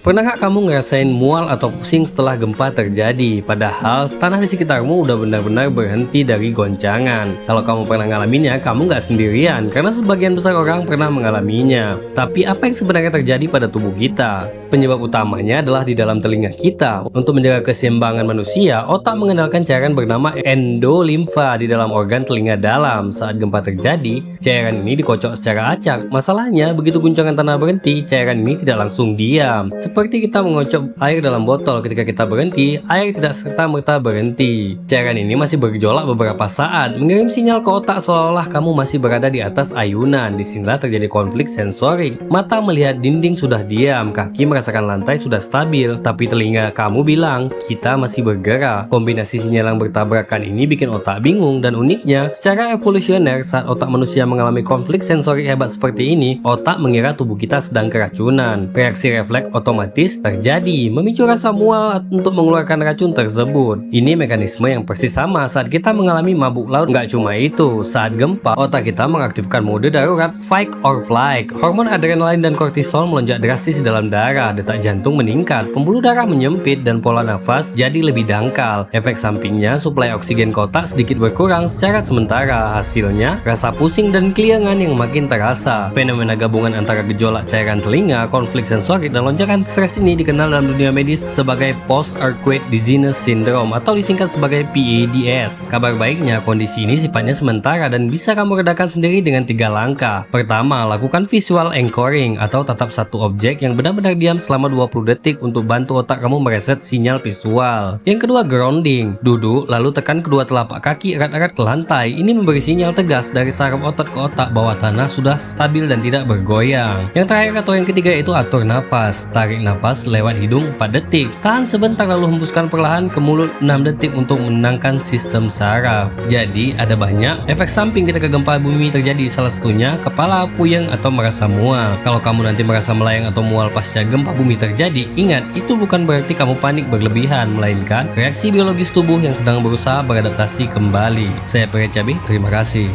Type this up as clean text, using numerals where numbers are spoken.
Pernah nggak kamu ngerasain mual atau pusing setelah gempa terjadi? Padahal tanah di sekitarmu udah benar-benar berhenti dari goncangan. Kalau kamu pernah ngalaminnya, kamu nggak sendirian, karena sebagian besar orang pernah mengalaminya. Tapi apa yang sebenarnya terjadi pada tubuh kita? Penyebab utamanya adalah di dalam telinga kita. Untuk menjaga keseimbangan manusia, otak mengandalkan cairan bernama endolimfa di dalam organ telinga dalam. Saat gempa terjadi, cairan ini dikocok secara acak. Masalahnya, begitu guncangan tanah berhenti, cairan ini tidak langsung diam. Seperti kita mengocok air dalam botol, ketika kita berhenti, air tidak serta-merta berhenti. Cairan ini masih bergejolak beberapa saat, mengirim sinyal ke otak seolah-olah kamu masih berada di atas ayunan. Disinilah terjadi konflik sensorik. Mata melihat dinding sudah diam, kaki merasakan lantai sudah stabil, tapi telinga kamu bilang, kita masih bergerak. Kombinasi sinyal yang bertabrakan ini bikin otak bingung, dan uniknya, secara evolusioner, saat otak manusia mengalami konflik sensorik hebat seperti ini, otak mengira tubuh kita sedang keracunan. Reaksi refleks otomatis terjadi, memicu rasa mual untuk mengeluarkan racun tersebut. Ini mekanisme yang persis sama saat kita mengalami mabuk laut. Nggak cuma itu, saat gempa, otak kita mengaktifkan mode darurat fight or flight. Hormon adrenalin dan kortisol melonjak drastis di dalam darah, detak jantung meningkat, pembuluh darah menyempit, dan pola nafas jadi lebih dangkal. Efek sampingnya, suplai oksigen ke otak sedikit berkurang secara sementara. Hasilnya, rasa pusing dan keliangan yang makin terasa. Fenomena gabungan antara gejolak cairan telinga, konflik sensorik, dan lonjakan stres ini dikenal dalam dunia medis sebagai Post-Earthquake Dizziness Syndrome atau disingkat sebagai PADS. Kabar baiknya, kondisi ini sifatnya sementara dan bisa kamu redakan sendiri dengan 3 langkah. Pertama, lakukan visual anchoring atau tatap satu objek yang benar-benar diam selama 20 detik untuk bantu otak kamu mereset sinyal visual. Yang kedua, grounding. Duduk lalu tekan kedua telapak kaki erat-erat ke lantai. Ini memberi sinyal tegas dari saraf otot ke otak bahwa tanah sudah stabil dan tidak bergoyang. Yang terakhir atau yang ketiga itu atur napas. Tarik napas lewat hidung 4 detik. Tahan sebentar lalu hembuskan perlahan ke mulut 6 detik untuk menenangkan sistem saraf. Jadi ada banyak efek samping ketika gempa bumi terjadi, salah satunya kepala puyeng atau merasa mual. Kalau kamu nanti merasa melayang atau mual pasca gempa bumi terjadi, ingat itu bukan berarti kamu panik berlebihan, melainkan reaksi biologis tubuh yang sedang berusaha beradaptasi kembali. Saya Pere Cabi, terima kasih.